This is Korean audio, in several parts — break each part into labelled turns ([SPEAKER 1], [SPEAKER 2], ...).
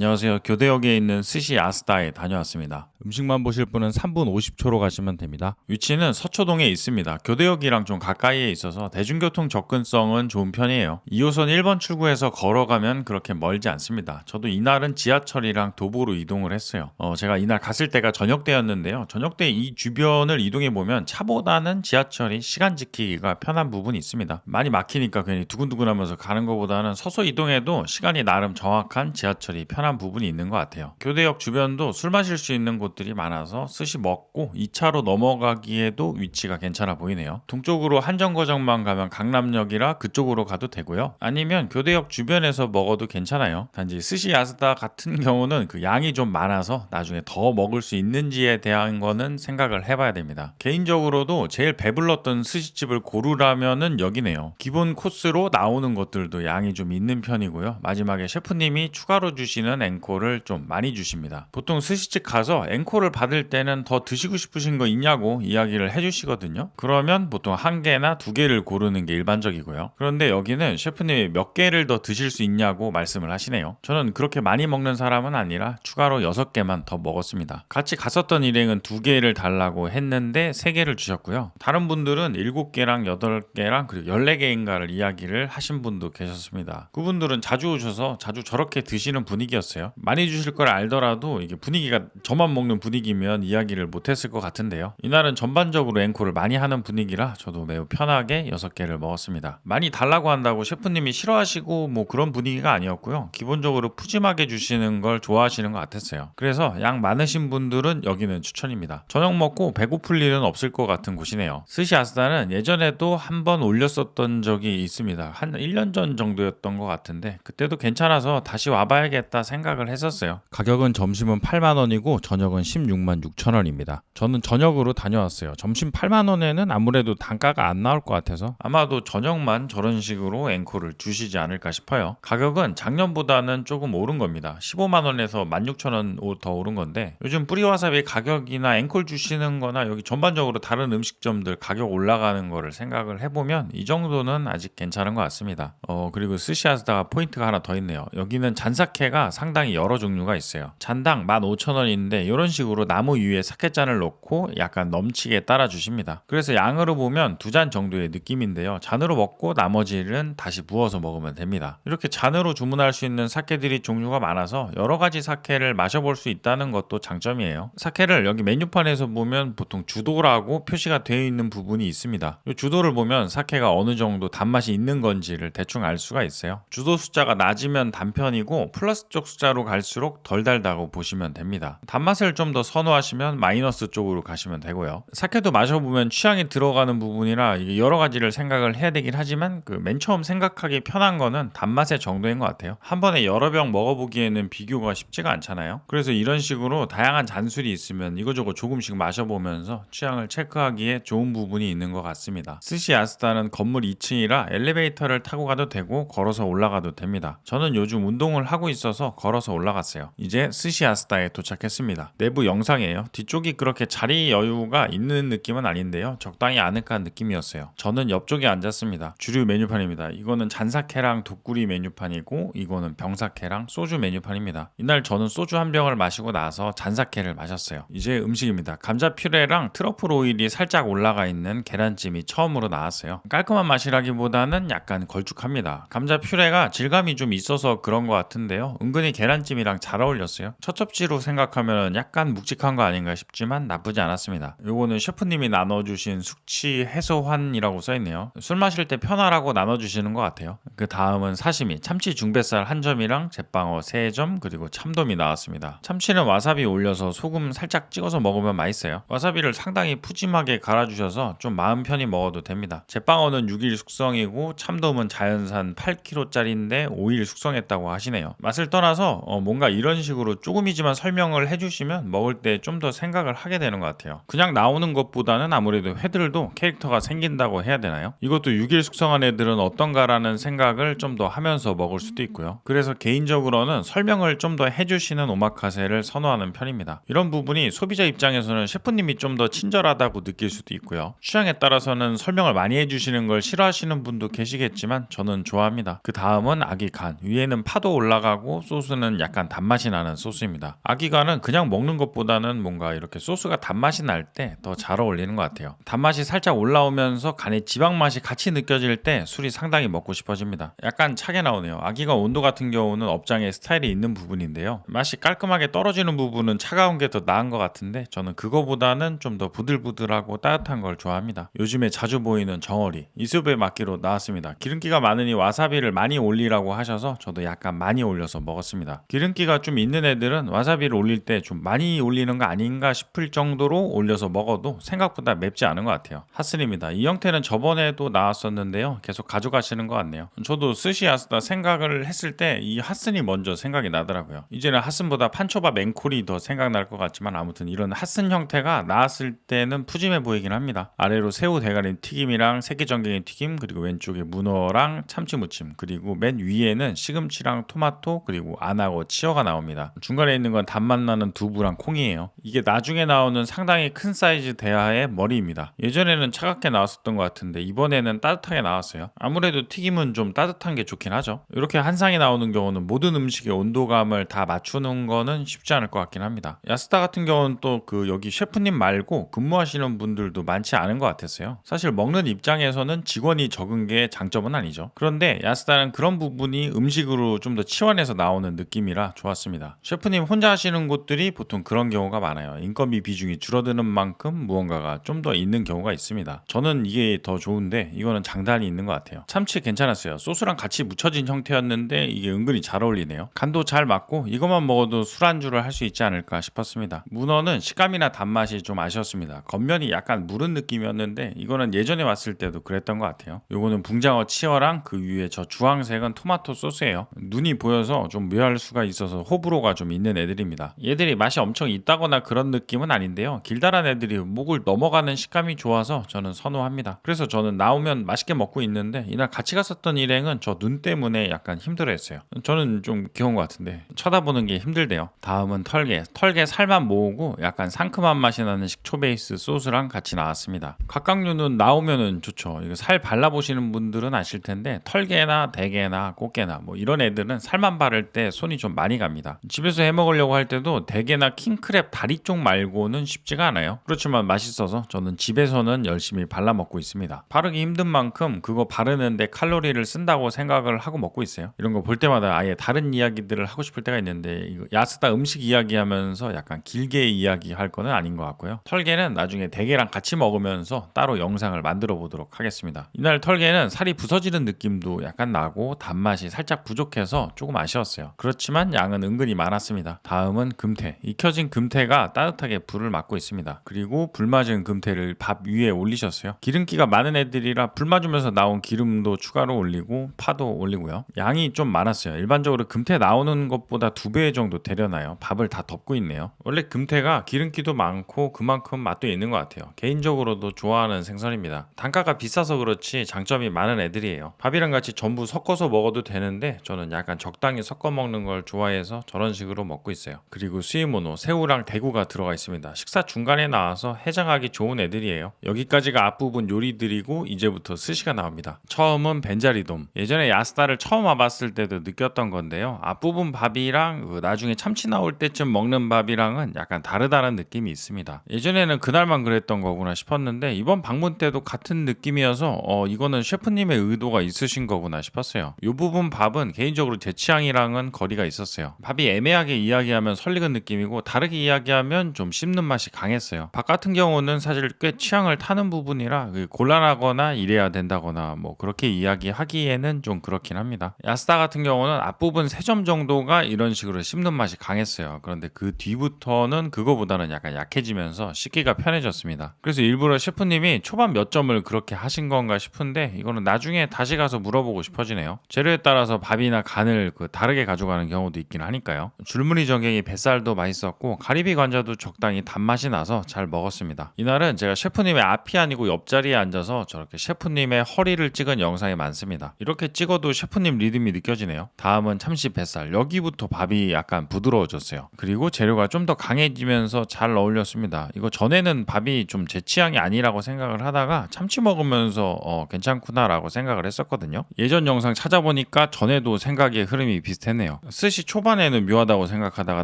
[SPEAKER 1] 안녕하세요. 교대역에 있는 스시 아스다에 다녀왔습니다. 음식만 보실 분은 3분 50초로 가시면 됩니다. 위치는 서초동에 있습니다. 교대역이랑 좀 가까이에 있어서 대중교통 접근성은 좋은 편이에요. 2호선 1번 출구에서 걸어가면 그렇게 멀지 않습니다. 저도 이날은 지하철이랑 도보로 이동을 했어요. 제가 이날 갔을 때가 저녁 때였는데요. 저녁 때 이 주변을 이동해 보면 차보다는 지하철이 시간 지키기가 편한 부분이 있습니다. 많이 막히니까 괜히 두근두근하면서 가는 것보다는 서서 이동해도 시간이 나름 정확한 지하철이 편한 부분이 있는 것 같아요. 교대역 주변도 술 마실 수 있는 곳들이 많아서 스시 먹고 2차로 넘어가기에도 위치가 괜찮아 보이네요. 동쪽으로 한정거장만 가면 강남역이라 그쪽으로 가도 되고요. 아니면 교대역 주변에서 먹어도 괜찮아요. 단지 스시 야스다 같은 경우는 그 양이 좀 많아서 나중에 더 먹을 수 있는지에 대한 거는 생각을 해봐야 됩니다. 개인적으로도 제일 배불렀던 스시집을 고르라면은 여기네요. 기본 코스로 나오는 것들도 양이 좀 있는 편이고요. 마지막에 셰프님이 추가로 주시는 앵콜을 좀 많이 주십니다. 보통 스시집 가서 앵콜을 받을 때는 더 드시고 싶으신 거 있냐고 이야기를 해주시거든요. 그러면 보통 한 개나 두 개를 고르는 게 일반적이고요. 그런데 여기는 셰프님이 몇 개를 더 드실 수 있냐고 말씀을 하시네요. 저는 그렇게 많이 먹는 사람은 아니라 추가로 6개만 더 먹었습니다. 같이 갔었던 일행은 2개를 달라고 했는데 3개를 주셨고요. 다른 분들은 7개랑 8개랑 그리고 14개인가를 이야기를 하신 분도 계셨습니다. 그분들은 자주 오셔서 자주 저렇게 드시는 분위기였어요. 많이 주실 걸 알더라도 이게 분위기가 저만 먹는 분위기면 이야기를 못했을 것 같은데요. 이날은 전반적으로 앵콜을 많이 하는 분위기라 저도 매우 편하게 6개를 먹었습니다. 많이 달라고 한다고 셰프님이 싫어하시고 뭐 그런 분위기가 아니었고요. 기본적으로 푸짐하게 주시는 걸 좋아하시는 것 같았어요. 그래서 양 많으신 분들은 여기는 추천입니다. 저녁 먹고 배고플 일은 없을 것 같은 곳이네요. 스시 아스다는 예전에도 한번 올렸었던 적이 있습니다. 한 1년 전 정도였던 것 같은데 그때도 괜찮아서 다시 와봐야겠다 생각을 했었어요. 가격은 점심은 8만 원이고 저녁은 16만 6천 원입니다. 저는 저녁으로 다녀왔어요. 점심 8만 원에는 아무래도 단가가 안 나올 것 같아서 아마도 저녁만 저런 식으로 앵콜을 주시지 않을까 싶어요. 가격은 작년보다는 조금 오른 겁니다. 15만 원에서 16,000원 더 오른 건데 요즘 뿌리와사비 가격이나 앵콜 주시는 거나 여기 전반적으로 다른 음식점들 가격 올라가는 거를 생각을 해보면 이 정도는 아직 괜찮은 것 같습니다. 그리고 스시아스다가 포인트가 하나 더 있네요. 여기는 잔사케가 상당히 여러 종류가 있어요. 잔당 15,000원인데 이런 식으로 나무 위에 사케잔을 놓고 약간 넘치게 따라 주십니다. 그래서 양으로 보면 2잔 정도의 느낌인데요. 잔으로 먹고 나머지는 다시 부어서 먹으면 됩니다. 이렇게 잔으로 주문할 수 있는 사케들이 종류가 많아서 여러 가지 사케를 마셔볼 수 있다는 것도 장점이에요. 사케를 여기 메뉴판에서 보면 보통 주도라고 표시가 되어 있는 부분이 있습니다. 이 주도를 보면 사케가 어느 정도 단맛이 있는 건지를 대충 알 수가 있어요. 주도 숫자가 낮으면 단편이고 플러스 쪽 숫자로 갈수록 덜 달다고 보시면 됩니다. 단맛을 좀 더 선호하시면 마이너스 쪽으로 가시면 되고요. 사케도 마셔보면 취향이 들어가는 부분이라 이게 여러 가지를 생각을 해야 되긴 하지만 그 맨 처음 생각하기 편한 거는 단맛의 정도인 것 같아요. 한 번에 여러 병 먹어보기에는 비교가 쉽지가 않잖아요. 그래서 이런 식으로 다양한 잔술이 있으면 이거저거 조금씩 마셔보면서 취향을 체크하기에 좋은 부분이 있는 것 같습니다. 스시 아스다는 건물 2층이라 엘리베이터를 타고 가도 되고 걸어서 올라가도 됩니다. 저는 요즘 운동을 하고 있어서 걸어서 올라갔어요. 이제 스시 아스다에 도착했습니다. 내부 영상이에요. 뒤쪽이 그렇게 자리 여유가 있는 느낌은 아닌데요. 적당히 아늑한 느낌이었어요. 저는 옆쪽에 앉았습니다. 주류 메뉴판입니다. 이거는 잔사케랑 독구리 메뉴판이고 이거는 병사케랑 소주 메뉴판입니다. 이날 저는 소주 한 병을 마시고 나서 잔사케를 마셨어요. 이제 음식입니다. 감자 퓨레랑 트러플 오일이 살짝 올라가 있는 계란찜이 처음으로 나왔어요. 깔끔한 맛이라기보다는 약간 걸쭉합니다. 감자 퓨레가 질감이 좀 있어서 그런 것 같은데요. 은근히 계란찜이랑 잘 어울렸어요. 첫 접시로 생각하면 약간 묵직한 거 아닌가 싶지만 나쁘지 않았습니다. 요거는 셰프님이 나눠주신 숙취 해소환이라고 써있네요. 술 마실 때 편하라고 나눠주시는 것 같아요. 그 다음은 사시미, 참치 중뱃살 한 점이랑 제빵어 3점 그리고 참돔이 나왔습니다. 참치는 와사비 올려서 소금 살짝 찍어서 먹으면 맛있어요. 와사비를 상당히 푸짐하게 갈아주셔서 좀 마음 편히 먹어도 됩니다. 제빵어는 6일 숙성이고 참돔은 자연산 8kg짜리인데 5일 숙성했다고 하시네요. 맛을 떠나서 뭔가 이런 식으로 조금이지만 설명을 해주시면 먹을 때 좀 더 생각을 하게 되는 것 같아요. 그냥 나오는 것보다는 아무래도 회들도 캐릭터가 생긴다고 해야 되나요? 이것도 6일 숙성한 애들은 어떤가라는 생각을 좀 더 하면서 먹을 수도 있고요. 그래서 개인적으로는 설명을 좀 더 해주시는 오마카세를 선호하는 편입니다. 이런 부분이 소비자 입장에서는 셰프님이 좀 더 친절하다고 느낄 수도 있고요. 취향에 따라서는 설명을 많이 해주시는 걸 싫어하시는 분도 계시겠지만 저는 좋아합니다. 그 다음은 아기 간, 위에는 파도 올라가고 소스는 약간 단맛이 나는 소스입니다. 아기가는 그냥 먹는 것보다는 뭔가 이렇게 소스가 단맛이 날 때 더 잘 어울리는 것 같아요. 단맛이 살짝 올라오면서 간에 지방 맛이 같이 느껴질 때 술이 상당히 먹고 싶어집니다. 약간 차게 나오네요. 아기가 온도 같은 경우는 업장에 스타일이 있는 부분인데요. 맛이 깔끔하게 떨어지는 부분은 차가운 게 더 나은 것 같은데 저는 그거보다는 좀 더 부들부들하고 따뜻한 걸 좋아합니다. 요즘에 자주 보이는 정어리, 이수배 막기로 나왔습니다. 기름기가 많으니 와사비를 많이 올리라고 하셔서 저도 약간 많이 올려서 먹었습니다. 기름기가 좀 있는 애들은 와사비를 올릴 때 좀 많이 올리는 거 아닌가 싶을 정도로 올려서 먹어도 생각보다 맵지 않은 것 같아요. 핫슬입니다. 이 형태는 저번에도 나왔었는데요. 계속 가져가시는 것 같네요. 저도 스시 아스다 생각을 했을 때 이 핫슨이 먼저 생각이 나더라고요. 이제는 핫슨보다 판초밥 앵콜이 더 생각날 것 같지만 아무튼 이런 핫슨 형태가 나왔을 때는 푸짐해 보이긴 합니다. 아래로 새우 대가리 튀김이랑 새끼전갱이 튀김, 그리고 왼쪽에 문어랑 참치무침, 그리고 맨 위에는 시금치랑 토마토, 그리고 안하고 치어가 나옵니다. 중간에 있는 건 단맛 나는 두부랑 콩이에요. 이게 나중에 나오는 상당히 큰 사이즈 대하의 머리입니다. 예전에는 차갑게 나왔었던 것 같은데 이번에는 따뜻하게 나왔어요. 아무래도 튀김은 좀 따뜻한 게 좋긴 하죠. 이렇게 한 상이 나오는 경우는 모든 음식의 온도감을 다 맞추는 거는 쉽지 않을 것 같긴 합니다. 야스다 같은 경우는 또 그 여기 셰프님 말고 근무하시는 분들도 많지 않은 것 같았어요. 사실 먹는 입장에서는 직원이 적은 게 장점은 아니죠. 그런데 야스다는 그런 부분이 음식으로 좀 더 치환해서 나오는 느낌이라 좋았습니다. 셰프님 혼자 하시는 곳들이 보통 그런 경우가 많아요. 인건비 비중이 줄어드는 만큼 무언가가 좀 더 있는 경우가 있습니다. 저는 이게 더 좋은데 이거는 장단이 있는 것 같아요. 참치 괜찮았어요. 소스랑 같이 묻혀진 형태였는데 이게 은근히 잘 어울리네요. 간도 잘 맞고 이것만 먹어도 술안주를 할 수 있지 않을까 싶었습니다. 문어는 식감이나 단맛이 좀 아쉬웠습니다. 겉면이 약간 무른 느낌이었는데 이거는 예전에 왔을 때도 그랬던 것 같아요. 요거는 붕장어 치어랑 그 위에 저 주황색은 토마토 소스예요. 눈이 보여서 좀 묘할 수가 있어서 호불호가 좀 있는 애들입니다. 얘들이 맛이 엄청 있다거나 그런 느낌은 아닌데요. 길다란 애들이 목을 넘어가는 식감이 좋아서 저는 선호합니다. 그래서 저는 나오면 맛있게 먹고 있는데 이날 같이 갔었던 일행은 저 눈 때문에 약간 힘들어했어요. 저는 좀 귀여운 것 같은데 쳐다보는 게 힘들대요. 다음은 털개 살만 모으고 약간 상큼한 맛이 나는 식초 베이스 소스랑 같이 나왔습니다. 각각류는 나오면은 좋죠. 이거 살 발라보시는 분들은 아실 텐데 털개나 대게나 꽃게나 뭐 이런 애들은 살만 바를 때 손이 좀 많이 갑니다. 집에서 해 먹으려고 할 때도 대게나 킹크랩 다리 쪽 말고는 쉽지가 않아요. 그렇지만 맛있어서 저는 집에서는 열심히 발라 먹고 있습니다. 바르기 힘든 만큼 그거 바르는데 칼로리를 쓴다고 생각을 하고 먹고 있어요. 이런 거 볼 때마다 아예 다른 이야기들을 하고 싶을 때가 있는데 이거 야스다 음식 이야기하면서 약간 길게 이야기할 거는 아닌 것 같고요. 털개는 나중에 대게랑 같이 먹으면서 따로 영상을 만들어 보도록 하겠습니다. 이날 털개는 살이 부서지는 느낌도 약간 나고 단맛이 살짝 부족해서 조금 아쉬웠어요. 그렇지만 양은 은근히 많았습니다. 다음은 금태. 익혀진 금태가 따뜻하게 불을 맞고 있습니다. 그리고 불 맞은 금태를 밥 위에 올리셨어요. 기름기가 많은 애들이라 불 맞으면서 나온 기름도 추가로 올리고 파도 올리고요. 양이 좀 많았어요. 일반적으로 금태 나오는 것보다 2배 정도 되려나요. 밥을 다 덮고 있네요. 원래 금태가 기름기도 많고 그만큼 맛도 있는 것 같아요. 개인적으로도 좋아하는 생선입니다. 단가가 비싸서 그렇지 장점이 많은 애들이에요. 밥이랑 같이 전부 섞어서 먹어도 되는데 저는 약간 적당히 섞어 먹는 걸 좋아해서 저런 식으로 먹고 있어요. 그리고 스이모노, 새우랑 대구가 들어가 있습니다. 식사 중간에 나와서 해장하기 좋은 애들이에요. 여기까지가 앞부분 요리들이고 이제부터 스시가 나옵니다. 처음은 벤자리돔. 예전에 야스다를 처음 와봤을 때도 느꼈던 건데요. 앞부분 밥이랑 나중에 참치 나올 때쯤 먹는 밥이랑은 약간 다르다는 느낌이 있습니다. 예전에는 그날만 그랬던 거구나 싶었는데 이번 방문 때도 같은 느낌이어서 이거는 셰프님의 의도가 있으신 거구나 싶었어요. 이 부분 밥은 개인적으로 제 취향이랑은 거리가 있었어요. 밥이 애매하게 이야기하면 설익은 느낌이고 다르게 이야기하면 좀 씹는 맛이 강했어요. 밥 같은 경우는 사실 꽤 취향을 타는 부분이라 곤란하거나 이래야 된다거나 뭐 그렇게 이야기하기에는 좀 그렇긴 합니다. 야스다 같은 경우는 앞부분 3점 정도가 이런 식으로 씹는 맛이 강했어요. 그런데 그 뒤부터는 그거보다는 약간 약해지면서 씹기가 편해졌습니다. 그래서 일부러 셰프님이 초반 몇 점을 그렇게 하신 건가 싶은데 이거는 나중에 다시 가서 물어보고 싶어지네요. 재료에 따라서 밥이나 간을 다르게 가져가는 경우도 있긴 하니까요. 줄무늬 전갱이 뱃살도 맛있었고 가리비 관자도 적당히 단맛이 나서 잘 먹었습니다. 이날은 제가 셰프님의 앞이 아니고 옆자리에 앉아서 저렇게 셰프님의 허리를 찍은 영상이 많습니다. 이렇게 찍어도 셰프님 리듬이 느껴지네요. 다음은 참치 뱃살. 여기부터 밥이 약간 부드러워졌어요. 그리고 재료가 좀 더 강해지면서 잘 어울렸습니다. 이거 전에는 밥이 좀 제 취향이 아니라고 생각을 하다가 참치 먹으면서 괜찮구나라고 생각을 했었거든요. 예전 영상 찾아보니까 전에도 생각의 흐름이 비슷했네요. 편해요. 스시 초반에는 묘하다고 생각하다가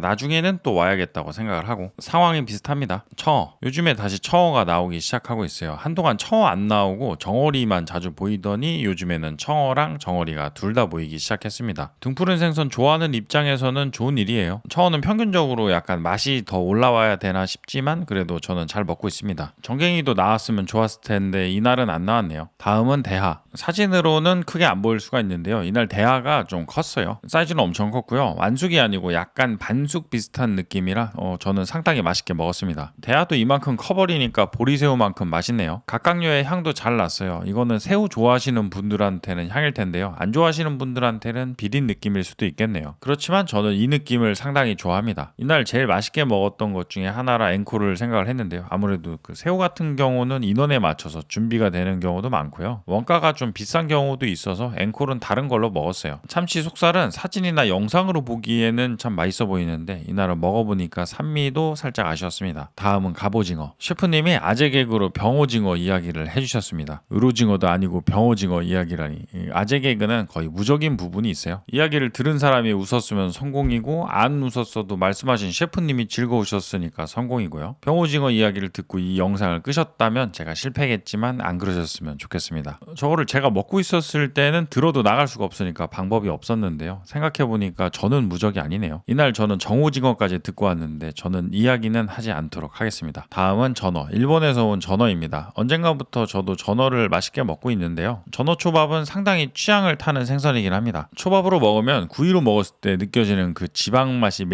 [SPEAKER 1] 나중에는 또 와야겠다고 생각을 하고 상황이 비슷합니다. 청어. 요즘에 다시 청어가 나오기 시작하고 있어요. 한동안 청어 안 나오고 정어리만 자주 보이더니 요즘에는 청어랑 정어리가 둘 다 보이기 시작했습니다. 등푸른 생선 좋아하는 입장에서는 좋은 일이에요. 청어는 평균적으로 약간 맛이 더 올라와야 되나 싶지만 그래도 저는 잘 먹고 있습니다. 정갱이도 나왔으면 좋았을 텐데 이날은 안 나왔네요. 다음은 대하. 사진으로는 크게 안 보일 수가 있는데요. 이날 대하가 좀 컸어요. 사이즈는 엄청 컸고요. 완숙이 아니고 약간 반숙 비슷한 느낌이라 저는 상당히 맛있게 먹었습니다. 대하도 이만큼 커버리니까 보리새우만큼 맛있네요. 각각류의 향도 잘 났어요. 이거는 새우 좋아하시는 분들한테는 향일 텐데요. 안 좋아하시는 분들한테는 비린 느낌일 수도 있겠네요. 그렇지만 저는 이 느낌을 상당히 좋아합니다. 이날 제일 맛있게 먹었던 것 중에 하나라 앵콜을 생각을 했는데요. 아무래도 그 새우 같은 경우는 인원에 맞춰서 준비가 되는 경우도 많고요. 원가가 좀 비싼 경우도 있어서 앵콜은 다른 걸로 먹었어요. 참치 속살은 사진이나 영상으로 보기에는 참 맛있어 보이는데 이날은 먹어보니까 산미도 살짝 아쉬웠습니다. 다음은 갑오징어. 셰프님이 아재 개그로 병오징어 이야기를 해주셨습니다. 의로징어도 아니고 병오징어 이야기라니. 아재 개그는 거의 무적인 부분이 있어요. 이야기를 들은 사람이 웃었으면 성공이고 안 웃었어도 말씀하신 셰프님이 즐거우셨으니까 성공이고요. 병오징어 이야기를 듣고 이 영상을 끄셨다면 제가 실패겠지만 안 그러셨으면 좋겠습니다. 저거를 제가 먹고 있었을 때는 들어도 나갈 수가 없으니까 방법이 없었는데요. 생각해보니까 저는 무적이 아니네요. 이날 저는 정오징어까지 듣고 왔는데 저는 이야기는 하지 않도록 하겠습니다. 다음은 전어. 일본에서 온 전어입니다. 언젠가부터 저도 전어를 맛있게 먹고 있는데요. 전어 초밥은 상당히 취향을 타는 생선이긴 합니다. 초밥으로 먹으면 구이로 먹었을 때 느껴지는 그 지방 맛이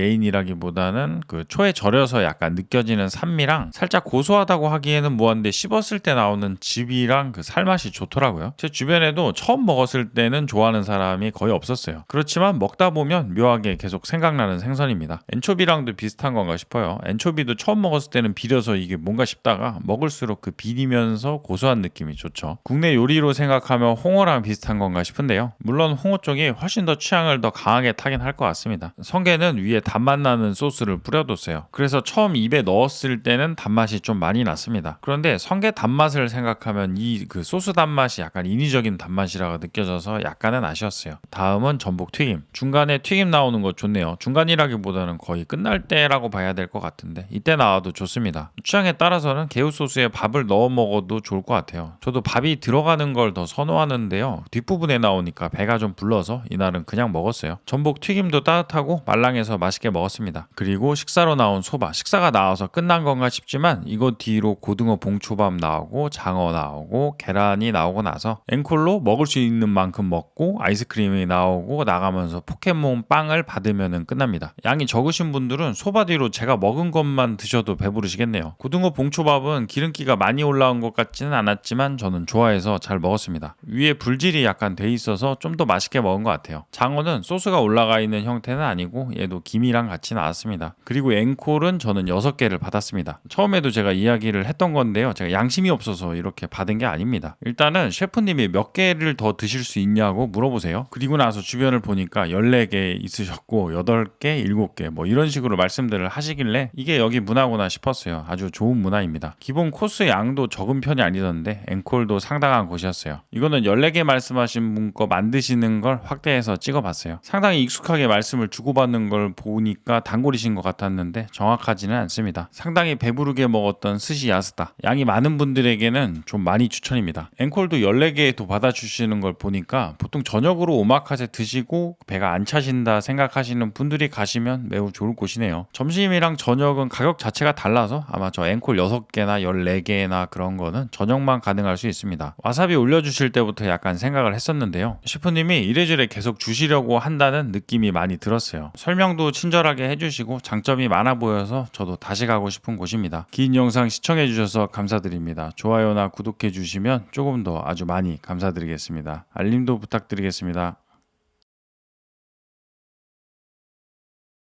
[SPEAKER 1] 메인이라기보다는 그 초에 절여서 약간 느껴지는 산미랑 살짝 고소하다고 하기에는 뭐한데 씹었을 때 나오는 즙이랑 그 살맛이 좋더라고요. 제 주변에도 처음 먹었을 때는 좋아하는 사람이 거의 없었어요. 그렇지만 먹다 보면 묘하게 계속 생각나는 생선입니다. 엔초비랑도 비슷한 건가 싶어요. 엔초비도 처음 먹었을 때는 비려서 이게 뭔가 싶다가 먹을수록 그 비리면서 고소한 느낌이 좋죠. 국내 요리로 생각하면 홍어랑 비슷한 건가 싶은데요. 물론 홍어 쪽이 훨씬 더 취향을 더 강하게 타긴 할 것 같습니다. 성게는 위에 단맛 나는 소스를 뿌려뒀어요. 그래서 처음 입에 넣었을 때는 단맛이 좀 많이 났습니다. 그런데 성게 단맛을 생각하면 이 그 소스 단맛이 약간 인위적인 단맛이라고 느껴져서 약간은 아쉬웠어요. 다음은 전복 튀김. 중간에 튀김 나오는 거 좋네요. 중간이라기보다는 거의 끝날 때라고 봐야 될 것 같은데 이때 나와도 좋습니다. 취향에 따라서는 개우 소스에 밥을 넣어 먹어도 좋을 것 같아요. 저도 밥이 들어가는 걸 더 선호하는데요. 뒷부분에 나오니까 배가 좀 불러서 이날은 그냥 먹었어요. 전복 튀김도 따뜻하고 말랑해서 맛있게 먹었습니다. 그리고 식사로 나온 소바. 식사가 나와서 끝난 건가 싶지만 이거 뒤로 고등어 봉초밥 나오고 장어 나오고 계란이 나오고 나서 앵콜로 먹을 수 있는 만큼 먹고 아이스크림이 나오고 나가면서 포켓몬 빵을 받으면 끝납니다. 양이 적으신 분들은 소바 뒤로 제가 먹은 것만 드셔도 배부르시겠네요. 고등어 봉초밥은 기름기가 많이 올라온 것 같지는 않았지만 저는 좋아해서 잘 먹었습니다. 위에 불질이 약간 돼 있어서 좀 더 맛있게 먹은 것 같아요. 장어는 소스가 올라가 있는 형태는 아니고 얘도 김이랑 같이 나왔습니다. 그리고 앵콜은 저는 6개를 받았습니다. 처음에도 제가 이야기를 했던 건데요. 제가 양심이 없어서 이렇게 받은 게 아닙니다. 일단은 셰프님이 몇 개를 더 드실 수 있냐고 물어보세요. 그리고 나서 주변을 보니까 14개 있으셨고 8개, 7개 뭐 이런 식으로 말씀들을 하시길래 이게 여기 문화구나 싶었어요. 아주 좋은 문화입니다. 기본 코스 양도 적은 편이 아니던데 앵콜도 상당한 곳이었어요. 이거는 14개 말씀하신 분 거 만드시는 걸 확대해서 찍어봤어요. 상당히 익숙하게 말씀을 주고받는 걸 보니까 단골이신 것 같았는데 정확하지는 않습니다. 상당히 배부르게 먹었던 스시 야스다. 양이 많은 분들에게는 좀 많이 추천입니다. 앵콜도 14개도 받아주시는 걸 보니까 보통 저녁으로 오마카세 드시고 배가 안 차신다 생각하시는 분들이 가시면 매우 좋을 곳이네요. 점심이랑 저녁은 가격 자체가 달라서 아마 저 앵콜 6개나 14개나 그런 거는 저녁만 가능할 수 있습니다. 와사비 올려주실 때부터 약간 생각을 했었는데요. 셰프님이 이래저래 계속 주시려고 한다는 느낌이 많이 들었어요. 설명도 친절하게 해주시고 장점이 많아 보여서 저도 다시 가고 싶은 곳입니다. 긴 영상 시청해주셔서 감사드립니다. 좋아요나 구독해주시면 조금 더 아주 많이 감사드리겠습니다. 알림도 부탁드리겠습니다.